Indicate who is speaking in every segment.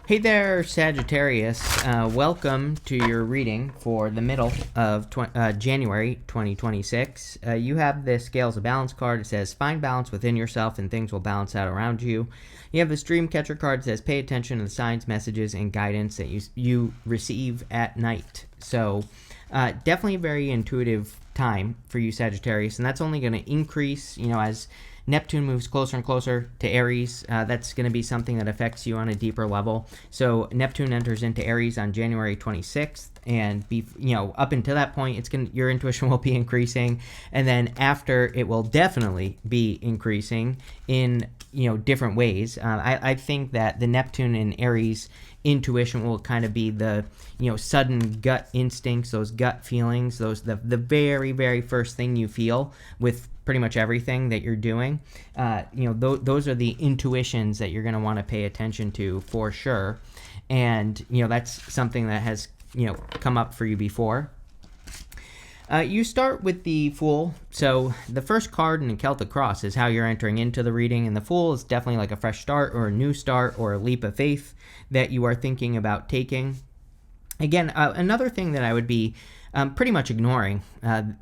Speaker 1: Hey there, Sagittarius. Welcome to your reading for the middle of January 2026. You have the Scales of Balance card. It says, find balance within yourself and things will balance out around you. You have this Dream Catcher card. It says, pay attention to the signs, messages, and guidance that you receive at night. So definitely a very intuitive time for you, Sagittarius, and that's only going to increase, as Neptune moves closer and closer to Aries. That's going to be something that affects you on a deeper level. So Neptune enters into Aries on January 26th, and up until that point, your intuition will be increasing, and then after, it will definitely be increasing in different ways. I think that the Neptune and Aries intuition will kind of be the sudden gut instincts, those gut feelings, the very, very first thing you feel with pretty much everything that you're doing. Those are the intuitions that you're going to want to pay attention to for sure. And that's something that has come up for you before. You start with the Fool. So the first card in the Celtic Cross is how you're entering into the reading, and the Fool is definitely like a fresh start or a new start or a leap of faith that you are thinking about taking. Again, another thing that I would be pretty much ignoring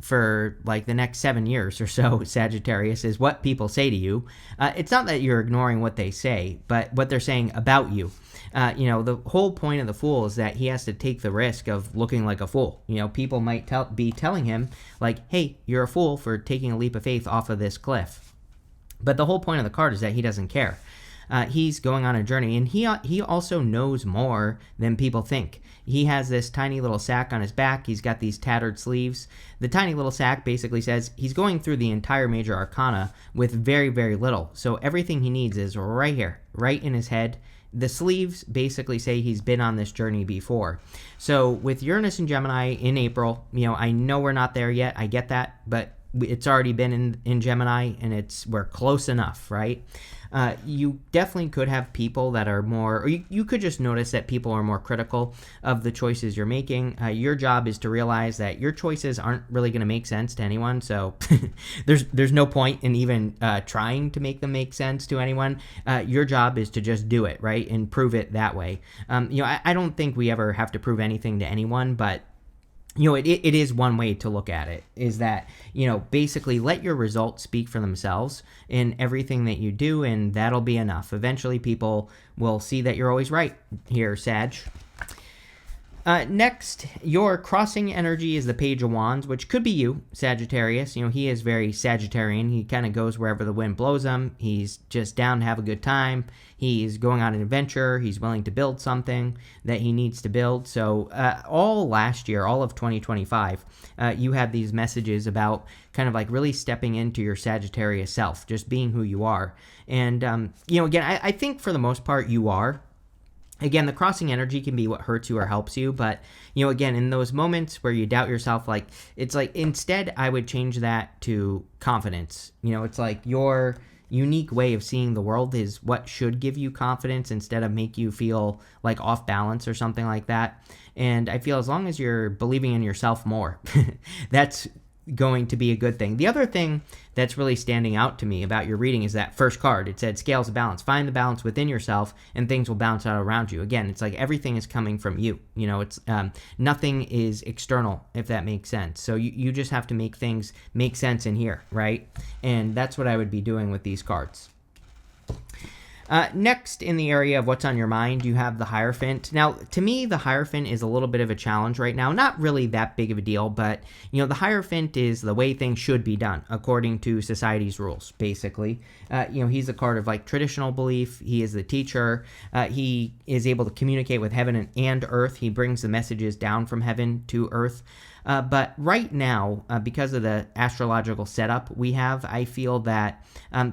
Speaker 1: for like the next 7 years or so, Sagittarius, is what people say to you. It's not that you're ignoring what they say, but what they're saying about you. The whole point of the Fool is that he has to take the risk of looking like a fool. People might be telling him, like, hey, you're a fool for taking a leap of faith off of this cliff. But the whole point of the card is that he doesn't care. He's going on a journey, and he also knows more than people think. He has this tiny little sack on his back. He's got these tattered sleeves. The tiny little sack basically says he's going through the entire major arcana with very, very little. So everything he needs is right here, right in his head. The sleeves basically say he's been on this journey before. So with Uranus and Gemini in April, I know we're not there yet. I get that, but it's already been in Gemini, and we're close enough, right? You definitely could have people that are more, or you could just notice that people are more critical of the choices you're making. Your job is to realize that your choices aren't really going to make sense to anyone, so there's no point in even trying to make them make sense to anyone. Your job is to just do it, right, and prove it that way. I don't think we ever have to prove anything to anyone, but it is one way to look at it, is that, basically let your results speak for themselves in everything that you do, and that'll be enough. Eventually, people will see that you're always right here, Sag. Next, your crossing energy is the Page of Wands, which could be you, Sagittarius. He is very Sagittarian. He kind of goes wherever the wind blows him. He's just down to have a good time. He's going on an adventure. He's willing to build something that he needs to build. So all last year, all of 2025, you had these messages about kind of like really stepping into your Sagittarius self, just being who you are. And, again, I think for the most part you are. Again, the crossing energy can be what hurts you or helps you, but, again, in those moments where you doubt yourself, it's like, instead, I would change that to confidence. It's like your unique way of seeing the world is what should give you confidence instead of make you feel like off balance or something like that. And I feel as long as you're believing in yourself more, that's going to be a good thing. The other thing that's really standing out to me about your reading is that first card. It said Scales of Balance. Find the balance within yourself and things will bounce out around you. Again, it's like everything is coming from you. It's nothing is external, if that makes sense. So you just have to make things make sense in here, right? And that's what I would be doing with these cards. Next, in the area of what's on your mind, you have the Hierophant. Now, to me, the Hierophant is a little bit of a challenge right now. Not really that big of a deal, but, the Hierophant is the way things should be done, according to society's rules, basically. He's a card of, like, traditional belief. He is the teacher. He is able to communicate with heaven and earth. He brings the messages down from heaven to earth. But right now, because of the astrological setup we have, I feel that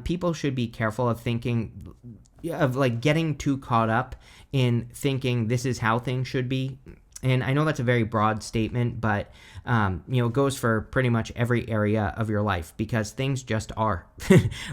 Speaker 1: people should be careful of getting too caught up in thinking this is how things should be. And I know that's a very broad statement, but it goes for pretty much every area of your life, because things just are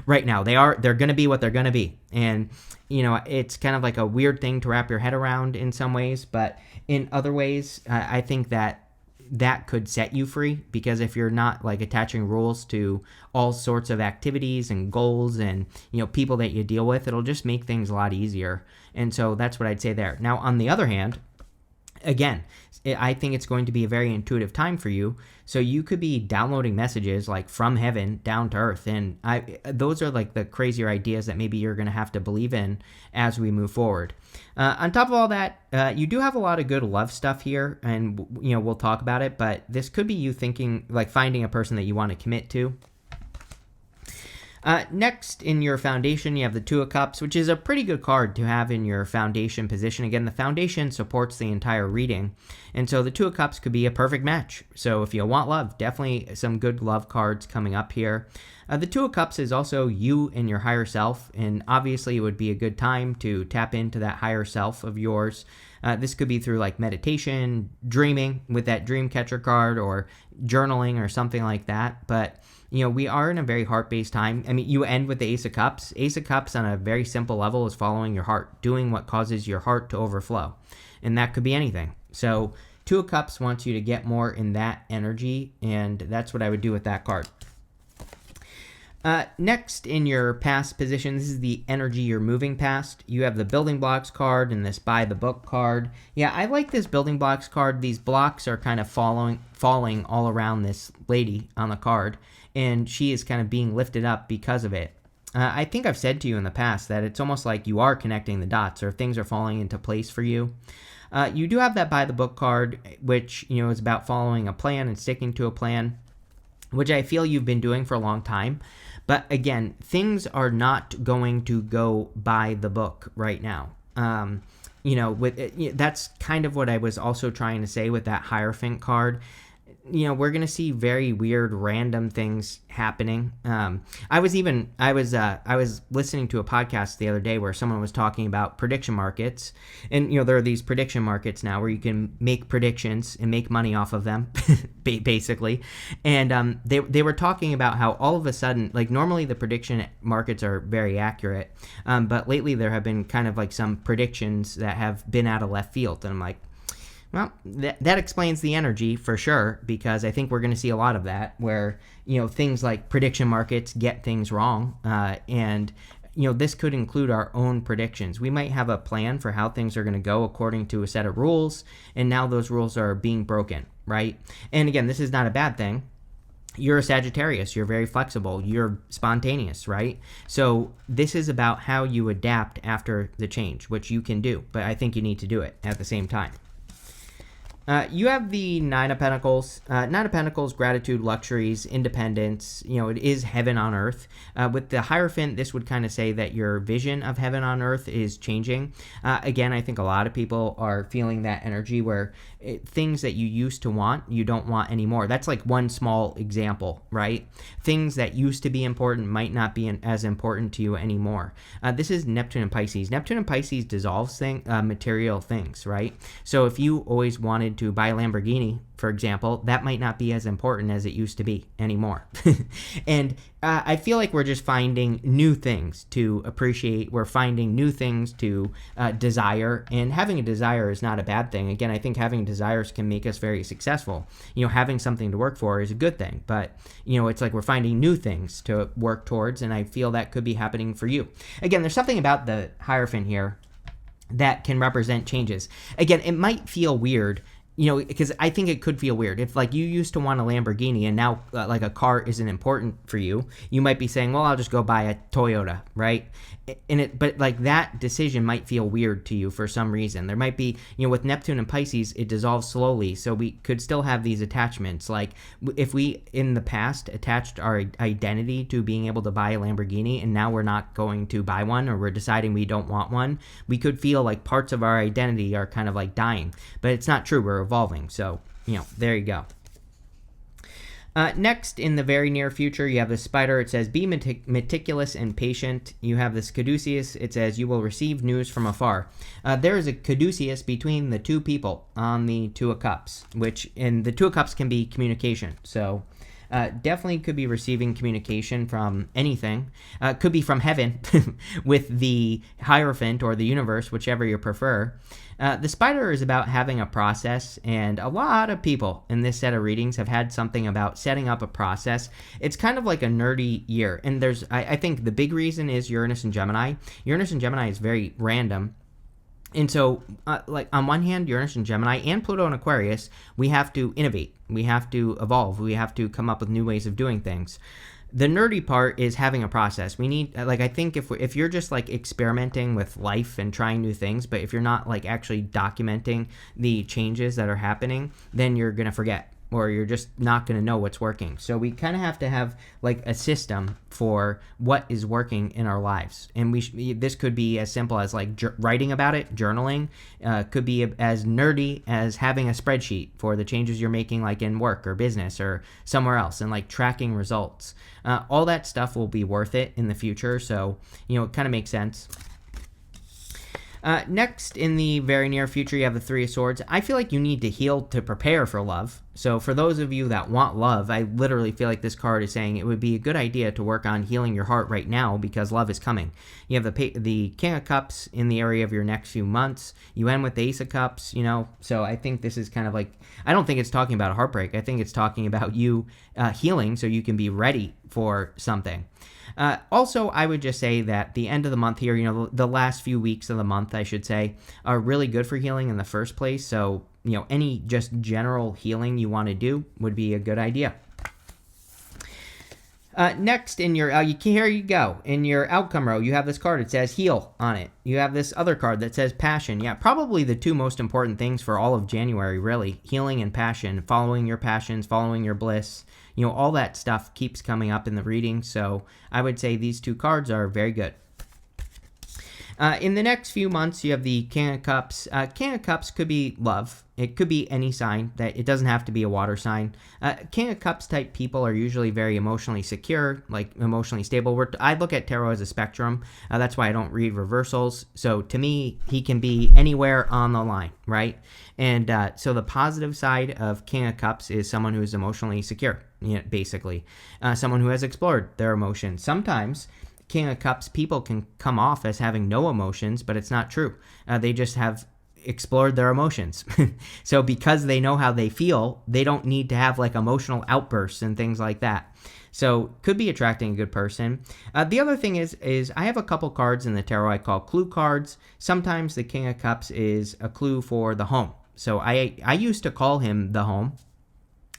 Speaker 1: right now. They're going to be what they're going to be. And, it's kind of like a weird thing to wrap your head around in some ways, but in other ways, I think that that could set you free, because if you're not like attaching rules to all sorts of activities and goals and, people that you deal with, it'll just make things a lot easier. And so that's what I'd say there. Now, on the other hand, again, I think it's going to be a very intuitive time for you. So you could be downloading messages like from heaven down to earth. And those are like the crazier ideas that maybe you're going to have to believe in as we move forward. On top of all that, you do have a lot of good love stuff here, and we'll talk about it, but this could be you thinking, like, finding a person that you want to commit to. Next, in your foundation, you have the Two of Cups, which is a pretty good card to have in your foundation position. Again, the foundation supports the entire reading, and so the Two of Cups could be a perfect match. So if you want love, definitely some good love cards coming up here. The Two of Cups is also you and your higher self, and obviously it would be a good time to tap into that higher self of yours. This could be through like meditation, dreaming with that dream catcher card, or journaling or something like that. But we are in a very heart-based time. I mean, you end with the Ace of Cups. Ace of Cups on a very simple level is following your heart, doing what causes your heart to overflow. And that could be anything. So Two of Cups wants you to get more in that energy, and that's what I would do with that card. Next, in your past position, this is the energy you're moving past. You have the building blocks card and this by the book card. Yeah, I like this building blocks card. These blocks are kind of falling all around this lady on the card, and she is kind of being lifted up because of it. I think I've said to you in the past that it's almost like you are connecting the dots, or things are falling into place for you. You do have that by the book card, which is about following a plan and sticking to a plan, which I feel you've been doing for a long time. But again, things are not going to go by the book right now. That's kind of what I was also trying to say with that Hierophant card. We're going to see very weird, random things happening. I was listening to a podcast the other day where someone was talking about prediction markets, and there are these prediction markets now where you can make predictions and make money off of them, basically. And they were talking about how all of a sudden, like, normally the prediction markets are very accurate, but lately there have been kind of like some predictions that have been out of left field, and I'm like, well, that explains the energy for sure, because I think we're going to see a lot of that where, things like prediction markets get things wrong. And this could include our own predictions. We might have a plan for how things are going to go according to a set of rules, and now those rules are being broken, right? And again, this is not a bad thing. You're a Sagittarius. You're very flexible. You're spontaneous, right? So this is about how you adapt after the change, which you can do, but I think you need to do it at the same time. You have the Nine of Pentacles. Nine of Pentacles, gratitude, luxuries, independence. It is heaven on earth. With the Hierophant, this would kind of say that your vision of heaven on earth is changing. Again, I think a lot of people are feeling that energy where things that you used to want, you don't want anymore. That's like one small example, right? Things that used to be important might not be as important to you anymore. This is Neptune and Pisces. Neptune and Pisces dissolves material things, right? So if you always wanted to buy a Lamborghini, for example, that might not be as important as it used to be anymore. And I feel like we're just finding new things to appreciate. We're finding new things to desire, and having a desire is not a bad thing. Again, I think having desires can make us very successful. Having something to work for is a good thing, but it's like we're finding new things to work towards, and I feel that could be happening for you. Again, there's something about the Hierophant here that can represent changes. Again, it might feel weird, because I think it could feel weird. If, like, you used to want a Lamborghini and now, like, a car isn't important for you, you might be saying, well, I'll just go buy a Toyota, right? But, like, that decision might feel weird to you for some reason. There might be, with Neptune and Pisces, it dissolves slowly, so we could still have these attachments. Like, if we, in the past, attached our identity to being able to buy a Lamborghini, and now we're not going to buy one, or we're deciding we don't want one, we could feel like parts of our identity are kind of, like, dying. But it's not true. We're evolving. So, there you go. Next, in the very near future, you have the Spider. It says, be meticulous and patient. You have this Caduceus. It says, you will receive news from afar. There is a Caduceus between the two people on the Two of Cups, and the Two of Cups can be communication. So definitely could be receiving communication from anything. Could be from heaven with the Hierophant or the universe, whichever you prefer. The spider is about having a process, and a lot of people in this set of readings have had something about setting up a process. It's kind of like a nerdy year, and I think the big reason is Uranus and Gemini. Uranus and Gemini is very random. And so, like on one hand, Uranus and Gemini and Pluto and Aquarius, we have to innovate. We have to evolve. We have to come up with new ways of doing things. The nerdy part is having a process. We need, like, I think if you're just like experimenting with life and trying new things, but if you're not like actually documenting the changes that are happening, then you're going to forget, or you're just not going to know what's working. So we kind of have to have like a system for what is working in our lives. And this could be as simple as like writing about it, journaling, could be as nerdy as having a spreadsheet for the changes you're making, like in work or business or somewhere else, and like tracking results. All that stuff will be worth it in the future. So, it kind of makes sense. Next, in the very near future, you have the Three of Swords. I feel like you need to heal to prepare for love. So for those of you that want love, I literally feel like this card is saying it would be a good idea to work on healing your heart right now, because love is coming. You have the King of Cups in the area of your next few months. You end with the Ace of Cups, So I think this is kind of like, I don't think it's talking about a heartbreak. I think it's talking about you healing so you can be ready for something. Also, I would just say that the end of the month here, the last few weeks of the month, I should say, are really good for healing in the first place. So, any just general healing you want to do would be a good idea. Next, in your here you go. In your outcome row, you have this card. It says heal on it. You have this other card that says passion. Yeah, probably the two most important things for all of January, really. Healing and passion. Following your passions, following your bliss. All that stuff keeps coming up in the reading. So I would say these two cards are very good. In the next few months, you have the King of Cups. King of Cups could be love. It could be any sign. It doesn't have to be a water sign. King of Cups type people are usually very emotionally secure, like emotionally stable. I look at tarot as a spectrum. That's why I don't read reversals. So to me, he can be anywhere on the line, right? And so the positive side of King of Cups is someone who is emotionally secure, basically. Someone who has explored their emotions. Sometimes King of Cups people can come off as having no emotions, but it's not true. They just have explored their emotions. So because they know how they feel, they don't need to have like emotional outbursts and things like that. So could be attracting a good person. The other thing is I have a couple cards in the tarot I call clue cards. Sometimes the King of Cups is a clue for the home. So I used to call him the home.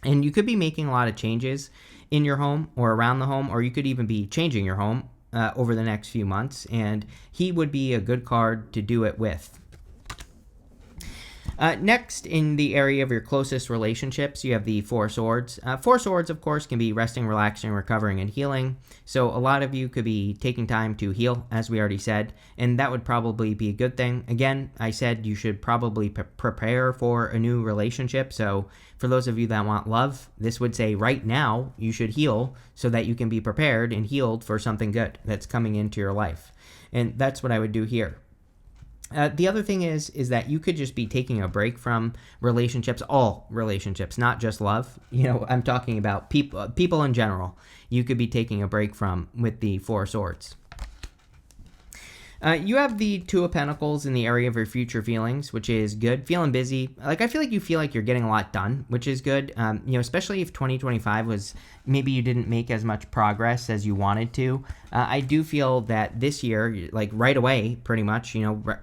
Speaker 1: And you could be making a lot of changes in your home or around the home, or you could even be changing your home over the next few months, and he would be a good card to do it with. Next, in the area of your closest relationships, you have the Four of Swords. Four of Swords, of course, can be resting, relaxing, recovering, and healing. So a lot of you could be taking time to heal, as we already said, and that would probably be a good thing. Again, I said you should probably prepare for a new relationship. So for those of you that want love, this would say right now you should heal so that you can be prepared and healed for something good that's coming into your life. And that's what I would do here. The other thing is that you could just be taking a break from relationships, all relationships, not just love. I'm talking about people in general. You could be taking a break from with the Four of Swords. You have the Two of Pentacles in the area of your future feelings, which is good. Feeling busy. Like, I feel like you feel like you're getting a lot done, which is good. Especially if 2025 was, maybe you didn't make as much progress as you wanted to. I do feel that this year, like right away, pretty much,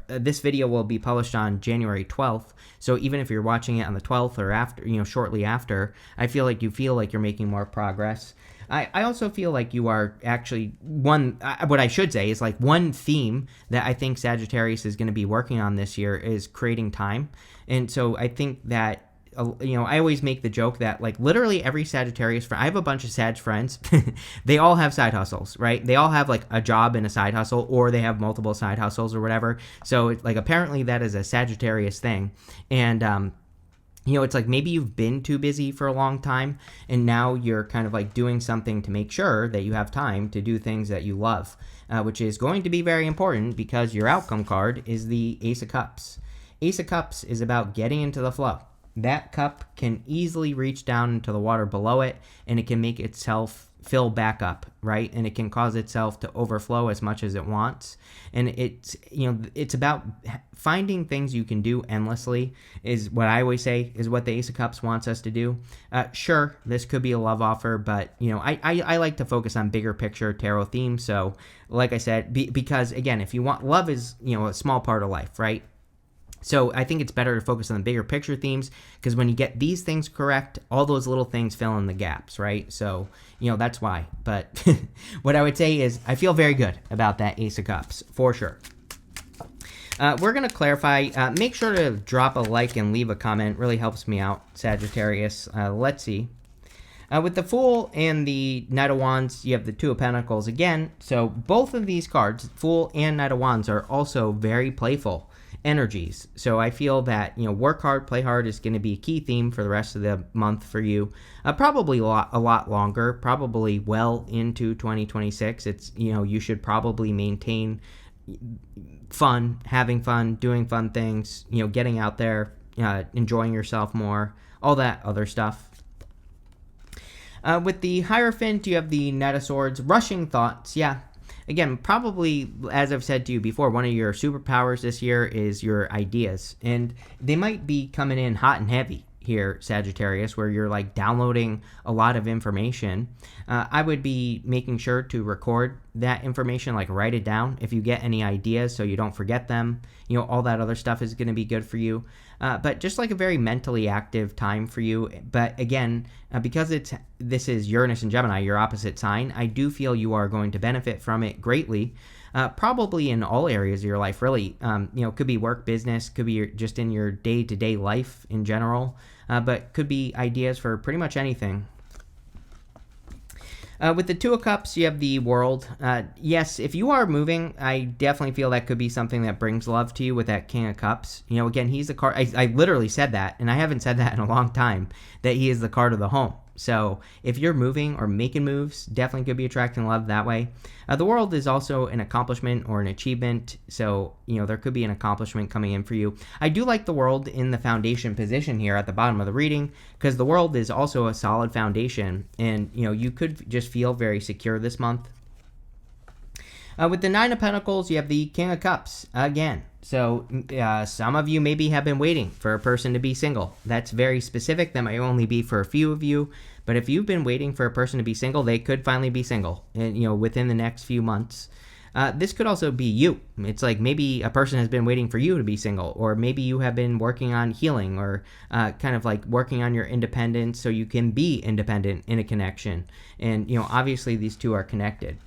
Speaker 1: this video will be published on January 12th. So even if you're watching it on the 12th or after, shortly after, I feel like you're making more progress. I also feel like you are actually what I should say is like one theme that I think Sagittarius is going to be working on this year is creating time. And so I think that, I always make the joke that like literally every Sagittarius friend, I have a bunch of Sag friends, they all have side hustles, right? They all have like a job and a side hustle, or they have multiple side hustles or whatever. So it's like apparently that is a Sagittarius thing. And, it's like maybe you've been too busy for a long time, and now you're kind of like doing something to make sure that you have time to do things that you love, which is going to be very important because your outcome card is the Ace of Cups. Ace of Cups is about getting into the flow. that cup can easily reach down into the water below it, and it can make itself fill back up, right? And it can cause itself to overflow as much as it wants. And it's about finding things you can do endlessly, is what I always say, is what the Ace of Cups wants us to do. Sure, this could be a love offer, but I like to focus on bigger picture tarot themes. So like I said, because again, if you want, love is a small part of life, right? So I think it's better to focus on the bigger picture themes, because when you get these things correct, all those little things fill in the gaps, right? So, that's why. But what I would say is I feel very good about that Ace of Cups, for sure. We're going to clarify. Make sure to drop a like and leave a comment. Really helps me out, Sagittarius. Let's see. With the Fool and the Knight of Wands, you have the Two of Pentacles again. So both of these cards, Fool and Knight of Wands, are also very playful energies. So I feel that work hard, play hard is going to be a key theme for the rest of the month for you. Probably a lot longer, probably well into 2026. It's you should probably maintain fun, having fun, doing fun things, getting out there, enjoying yourself more, all that other stuff. With the Hierophant, you have the Knight of Swords, rushing thoughts. Yeah. Again, probably, as I've said to you before, one of your superpowers this year is your ideas. And they might be coming in hot and heavy here, Sagittarius, where you're like downloading a lot of information. I would be making sure to record that information, like write it down if you get any ideas so you don't forget them. All that other stuff is going to be good for you. But just like a very mentally active time for you. But again, because this is Uranus and Gemini, your opposite sign, I do feel you are going to benefit from it greatly. Probably in all areas of your life, really. Could be work, business, could be just in your day-to-day life in general, but could be ideas for pretty much anything. With the Two of Cups, you have the World. Yes, if you are moving, I definitely feel that could be something that brings love to you with that King of Cups. Again, he's the card. I literally said that, and I haven't said that in a long time, that he is the card of the home. So if you're moving or making moves, definitely could be attracting love that way. The World is also an accomplishment or an achievement. So, there could be an accomplishment coming in for you. I do like the World in the foundation position here at the bottom of the reading, because the World is also a solid foundation. And, you could just feel very secure this month. With the Nine of Pentacles, you have the King of Cups again. So some of you maybe have been waiting for a person to be single. That's very specific. That might only be for a few of you. But if you've been waiting for a person to be single, they could finally be single, and within the next few months. This could also be you. It's like maybe a person has been waiting for you to be single, or maybe you have been working on healing, or kind of like working on your independence so you can be independent in a connection. And, obviously these two are connected.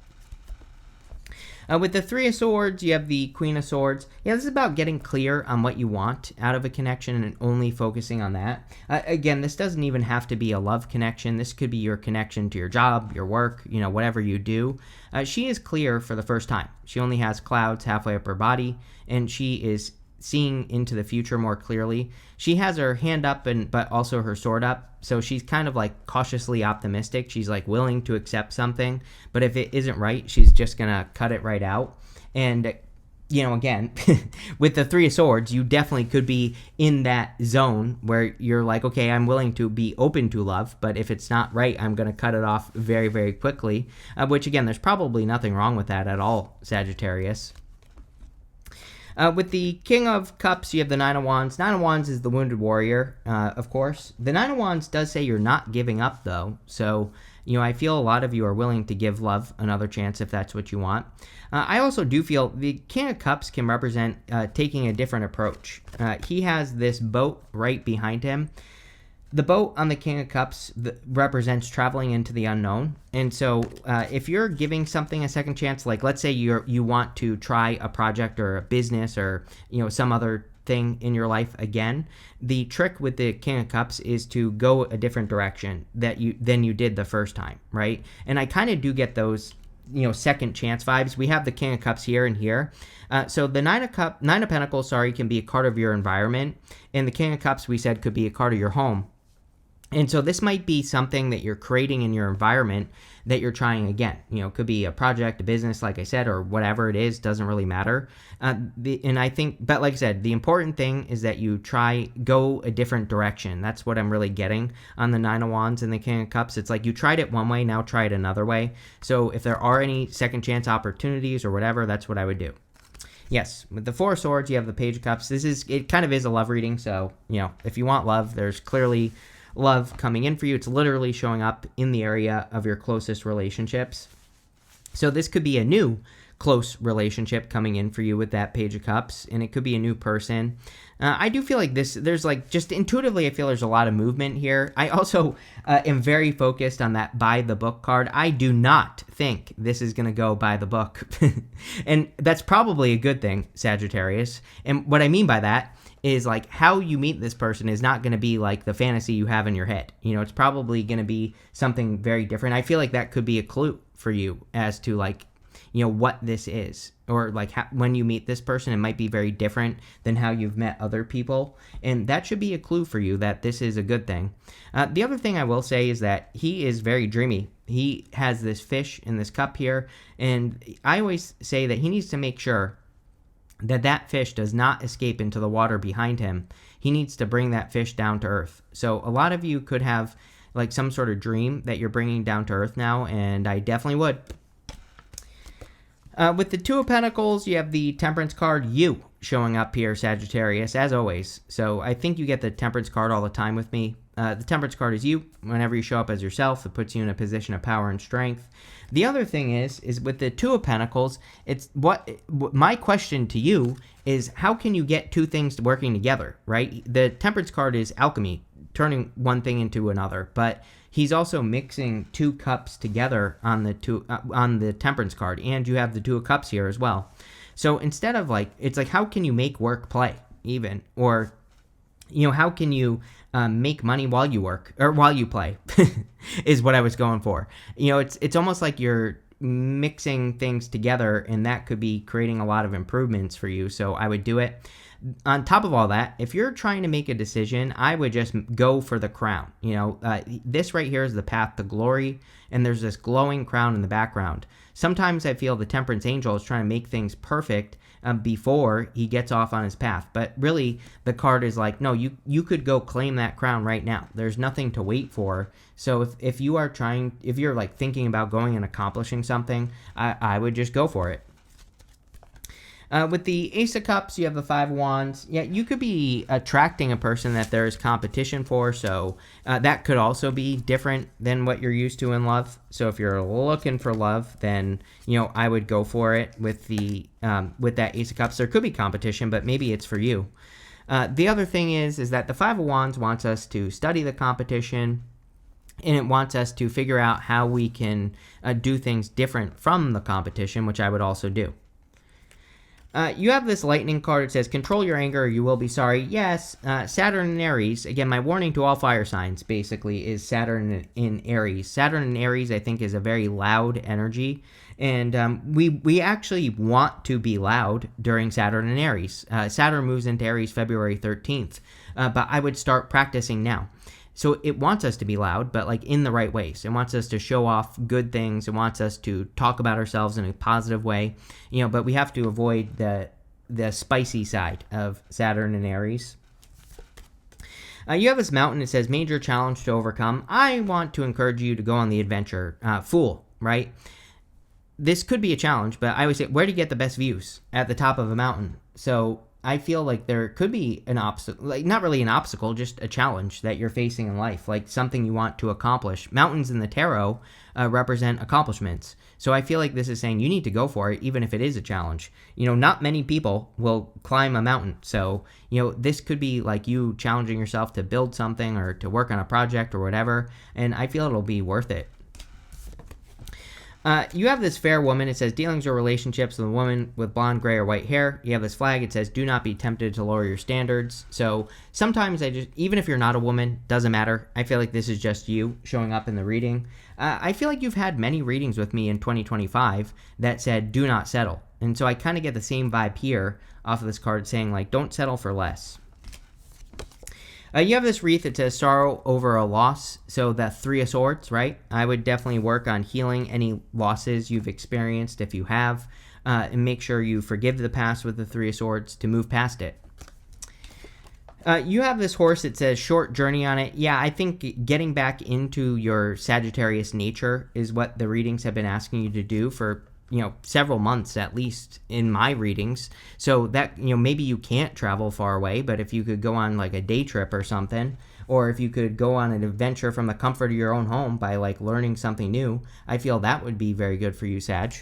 Speaker 1: With the Three of Swords, you have the Queen of Swords. Yeah, this is about getting clear on what you want out of a connection and only focusing on that. Again, this doesn't even have to be a love connection. This could be your connection to your job, your work, whatever you do. She is clear for the first time. She only has clouds halfway up her body, and she is seeing into the future more clearly. She has her hand up but also her sword up, so she's kind of like cautiously optimistic. She's like willing to accept something, but if it isn't right, she's just gonna cut it right out. And again, with the Three of Swords, you definitely could be in that zone where you're like, okay, I'm willing to be open to love, but if it's not right, I'm going to cut it off very, very quickly, which again, there's probably nothing wrong with that at all, Sagittarius. With the King of Cups, you have the Nine of Wands. Nine of Wands is the wounded warrior, of course. The Nine of Wands does say you're not giving up, though. So, I feel a lot of you are willing to give love another chance if that's what you want. I also do feel the King of Cups can represent taking a different approach. He has this boat right behind him. The boat on the King of Cups represents traveling into the unknown. And so if you're giving something a second chance, like let's say you want to try a project or a business or some other thing in your life again, the trick with the King of Cups is to go a different direction than you did the first time, right? And I kind of do get those second chance vibes. We have the King of Cups here and here. So the Nine of Pentacles, can be a card of your environment. And the King of Cups, we said, could be a card of your home. And so this might be something that you're creating in your environment that you're trying again. It could be a project, a business, like I said, or whatever it is, doesn't really matter. And I think, but like I said, the important thing is that you go a different direction. That's what I'm really getting on the Nine of Wands and the King of Cups. It's like you tried it one way, now try it another way. So if there are any second chance opportunities or whatever, that's what I would do. Yes, with the Four of Swords, you have the Page of Cups. It kind of is a love reading. So, if you want love, there's clearly love coming in for you. It's literally showing up in the area of your closest relationships. So this could be a new close relationship coming in for you with that Page of Cups, and it could be a new person. I do feel like there's like, just intuitively, I feel there's a lot of movement here. I also am very focused on that by the book card. I do not think this is going to go by the book. And that's probably a good thing, Sagittarius. And what I mean by that is like how you meet this person is not going to be like the fantasy you have in your head. It's probably going to be something very different. I feel like that could be a clue for you as to like, what this is, or like when you meet this person, it might be very different than how you've met other people. And that should be a clue for you that this is a good thing. The other thing I will say is that he is very dreamy. He has this fish in this cup here. And I always say that he needs to make sure that fish does not escape into the water behind him. He needs to bring that fish down to earth. So a lot of you could have like some sort of dream that you're bringing down to earth now, and I definitely would. With the Two of Pentacles, you have the Temperance card, you, showing up here, Sagittarius, as always. So I think you get the Temperance card all the time with me. The Temperance card is you. Whenever you show up as yourself, it puts you in a position of power and strength. The other thing is with the Two of Pentacles, it's my question to you is, how can you get two things working together, right? The Temperance card is alchemy, turning one thing into another, but he's also mixing two cups together on the Temperance card, and you have the Two of Cups here as well. So instead of like, it's like, how can you make work play even, or how can you make money while you work or while you play is what I was going for. It's almost like you're mixing things together, and that could be creating a lot of improvements for you. So I would do it. On top of all that, if you're trying to make a decision, I would just go for the crown. This right here is the path to glory, and there's this glowing crown in the background. Sometimes I feel the Temperance Angel is trying to make things perfect before he gets off on his path. But really, the card is like, no, you could go claim that crown right now. There's nothing to wait for. So if you're like thinking about going and accomplishing something, I would just go for it. With the Ace of Cups, you have the Five of Wands. Yeah, you could be attracting a person that there's competition for, so that could also be different than what you're used to in love. So if you're looking for love, then I would go for it with that Ace of Cups. There could be competition, but maybe it's for you. The other thing is that the Five of Wands wants us to study the competition, and it wants us to figure out how we can do things different from the competition, which I would also do. You have this Lightning card. It says, control your anger or you will be sorry. Yes, Saturn and Aries. Again, my warning to all fire signs, basically, is Saturn in Aries. Saturn in Aries, I think, is a very loud energy. And we actually want to be loud during Saturn and Aries. Saturn moves into Aries February 13th. But I would start practicing now. So it wants us to be loud, but like in the right ways. It wants us to show off good things. It wants us to talk about ourselves in a positive way, but we have to avoid the spicy side of Saturn and Aries. You have this mountain. It says major challenge to overcome. I want to encourage you to go on the adventure. Fool, right? This could be a challenge, but I always say, where do you get the best views? At the top of a mountain. So I feel like there could be an obstacle, like not really an obstacle, just a challenge that you're facing in life, like something you want to accomplish. Mountains in the tarot represent accomplishments. So I feel like this is saying you need to go for it, even if it is a challenge. Not many people will climb a mountain. So, this could be like you challenging yourself to build something or to work on a project or whatever. And I feel it'll be worth it. You have this fair woman. It says dealings or relationships with a woman with blonde, gray, or white hair. You have this flag. It says do not be tempted to lower your standards. So sometimes even if you're not a woman, doesn't matter. I feel like this is just you showing up in the reading. I feel like you've had many readings with me in 2025 that said do not settle. And so I kind of get the same vibe here off of this card saying like don't settle for less. You have this wreath that says sorrow over a loss. So that Three of Swords, right? I would definitely work on healing any losses you've experienced if you have, and make sure you forgive the past with the Three of Swords to move past it. You have this horse that says short journey on it. Yeah, I think getting back into your Sagittarius nature is what the readings have been asking you to do for, several months at least in my readings. So that, maybe you can't travel far away, but if you could go on like a day trip or something, or if you could go on an adventure from the comfort of your own home by like learning something new, I feel that would be very good for you, Sag.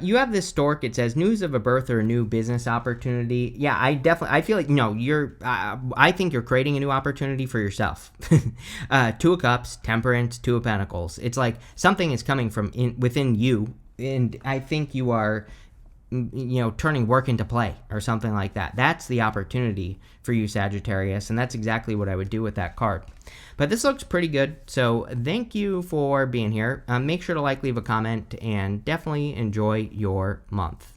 Speaker 1: You have this stork. It says news of a birth or a new business opportunity. Yeah, I feel like, I think you're creating a new opportunity for yourself. Two of Cups, Temperance, Two of Pentacles. It's like something is coming from within you, and I think you are, turning work into play or something like that. That's the opportunity for you, Sagittarius, and that's exactly what I would do with that card. But this looks pretty good, so thank you for being here. Make sure to leave a comment, and definitely enjoy your month.